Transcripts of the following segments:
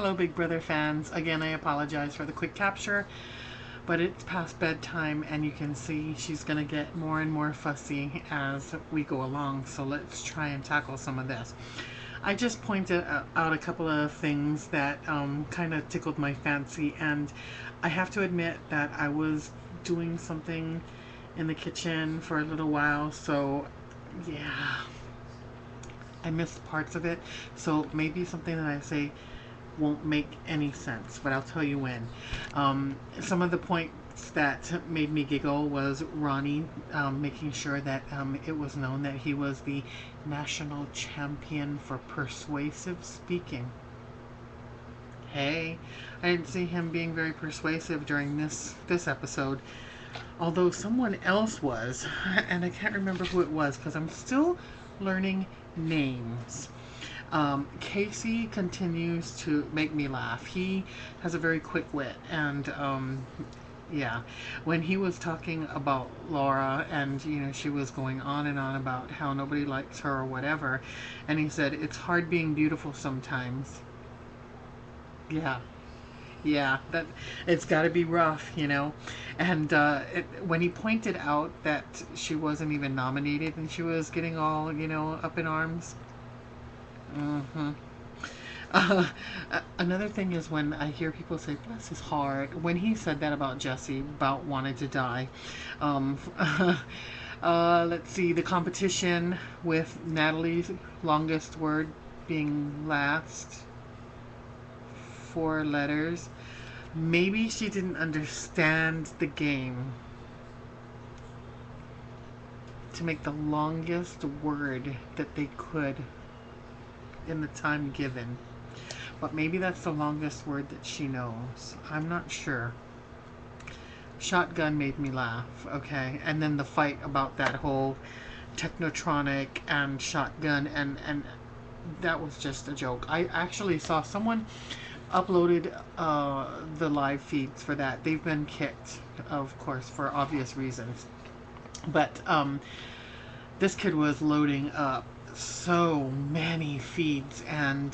Hello, Big Brother fans. Again, I apologize for the quick capture, but it's past bedtime and you can see she's going to get more and more fussy as we go along. So let's try and tackle some of this. I just pointed out a couple of things that kind of tickled my fancy, and I have to admit that I was doing something in the kitchen for a little while, so yeah, I missed parts of it. So maybe something that I say won't make any sense, but I'll tell you when. Some of the points that made me giggle was Ronnie making sure that it was known that he was the national champion for persuasive speaking. Hey, I didn't see him being very persuasive during this episode, although someone else was, and I can't remember who it was because I'm still learning names. Casey continues to make me laugh. He has a very quick wit, and yeah, when he was talking about Laura, and she was going on and on about how nobody likes her or whatever, and he said it's hard being beautiful sometimes. Yeah, that it's got to be rough, and when he pointed out that she wasn't even nominated and she was getting all up in arms. Mm-hmm. Another thing is when I hear people say, bless his heart, when he said that about Jesse, about wanting to die. Let's see, the competition with Natalie's longest word being last. 4 letters. Maybe she didn't understand the game to make the longest word that they could in the time given. But maybe that's the longest word that she knows. I'm not sure. Shotgun made me laugh, okay? And then the fight about that whole Technotronic and shotgun, and that was just a joke. I actually saw someone uploaded the live feeds for that. They've been kicked, of course, for obvious reasons. But this kid was loading up so many feeds, and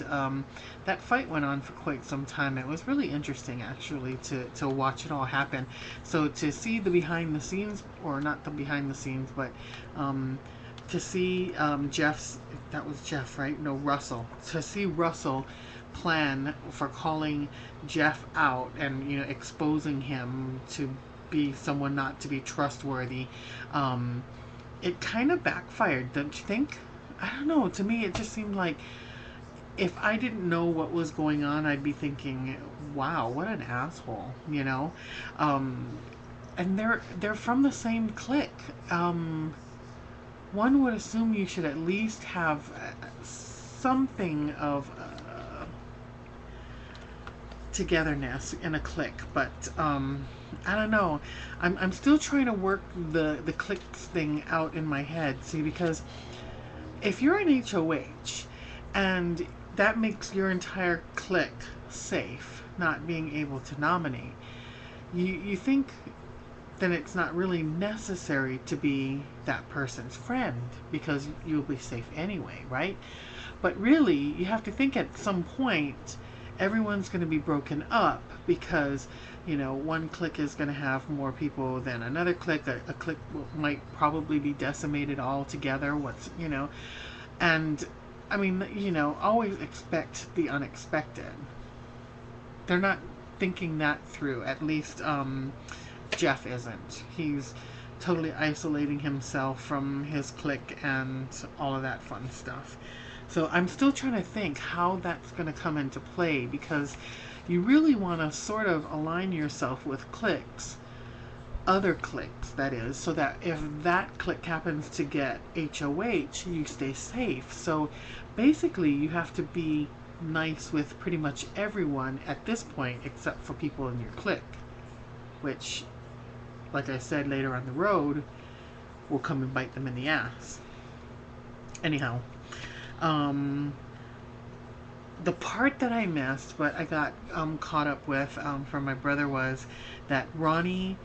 that fight went on for quite some time. It was really interesting, actually, to watch it all happen. So to see the behind the scenes, or not the behind the scenes, but to see Jeff's, that was Jeff, right? No, Russell. To see Russell plan for calling Jeff out and exposing him to be someone not to be trustworthy, it kind of backfired, don't you think? I don't know, to me it just seemed like if I didn't know what was going on, I'd be thinking, wow, what an asshole, and they're from the same clique. One would assume you should at least have something of togetherness in a clique, but I don't know. I'm still trying to work the cliques thing out in my head. See, because if you're an HOH and that makes your entire clique safe, not being able to nominate, you think then it's not really necessary to be that person's friend because you'll be safe anyway, right? But really, you have to think at some point everyone's going to be broken up because one clique is going to have more people than another clique. A clique might probably be decimated altogether. And I mean, always expect the unexpected. They're not thinking that through. At least Jeff isn't. He's totally isolating himself from his clique and all of that fun stuff. So I'm still trying to think how that's going to come into play, because you really want to sort of align yourself with cliques, other cliques that is, so that if that clique happens to get HOH, you stay safe. So basically you have to be nice with pretty much everyone at this point except for people in your clique, which, like I said, later on the road will come and bite them in the ass. Anyhow, the part that I missed, but I got caught up with from my brother, was that Ronnie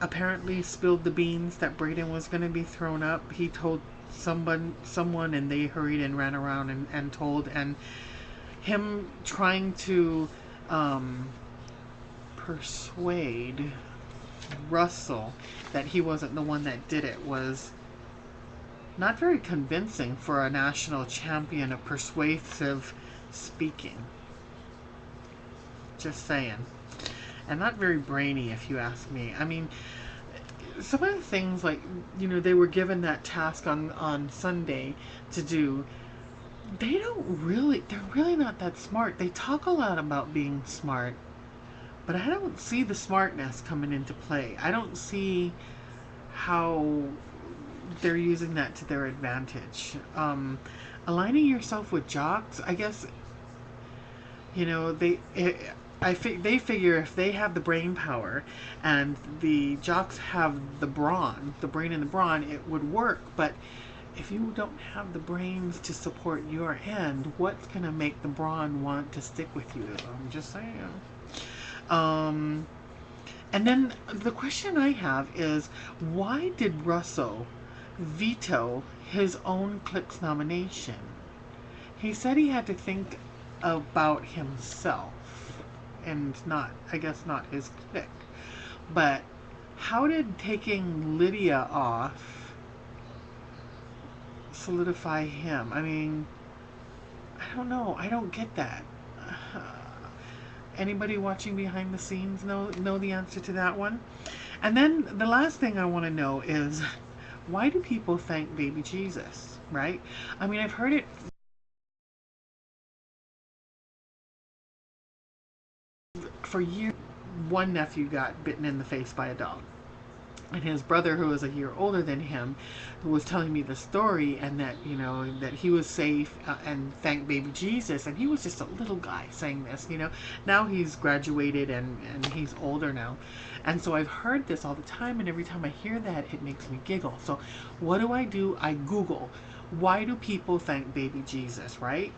apparently spilled the beans that Brayden was going to be thrown up. He told someone, and they hurried and ran around and told, and him trying to persuade Russell that he wasn't the one that did it was not very convincing for a national champion of persuasive speaking. Just saying. And not very brainy, if you ask me. I mean, some of the things, like, you know, they were given that task on Sunday to do, they're really not that smart. They talk a lot about being smart, but I don't see the smartness coming into play. I don't see how they're using that to their advantage. Aligning yourself with jocks, I guess, you know, they figure if they have the brain power and the jocks have the brawn, the brain and the brawn, it would work. But if you don't have the brains to support your end, what's going to make the brawn want to stick with you? I'm just saying. And then the question I have is, why did Russell veto his own clique's nomination? He said he had to think about himself and not, I guess, not his clique. But how did taking Lydia off solidify him? I mean, I don't know. I don't get that. Anybody watching behind the scenes know the answer to that one? And then the last thing I want to know is, why do people thank baby Jesus, right? I mean, I've heard it for years. One nephew got bitten in the face by a dog. And his brother, who was a year older than him, was telling me the story, and that, you know, that he was safe, and thank baby Jesus. And he was just a little guy saying this, you know. Now he's graduated and he's older now. And so I've heard this all the time, and every time I hear that, it makes me giggle. So what do? I Google, why do people thank baby Jesus, right?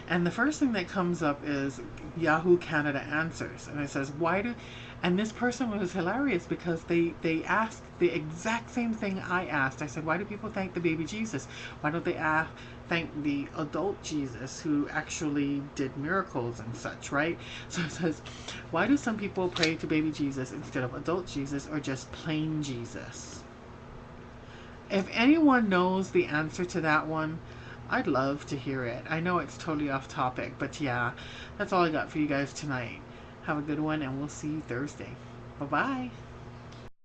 And the first thing that comes up is Yahoo Canada Answers. And it says, why do... And this person was hilarious because they asked the exact same thing I asked. I said, why do people thank the baby Jesus? Why don't they thank the adult Jesus who actually did miracles and such, right? So it says, why do some people pray to baby Jesus instead of adult Jesus or just plain Jesus? If anyone knows the answer to that one, I'd love to hear it. I know it's totally off topic, but yeah, that's all I got for you guys tonight. Have a good one, and we'll see you Thursday. Bye-bye.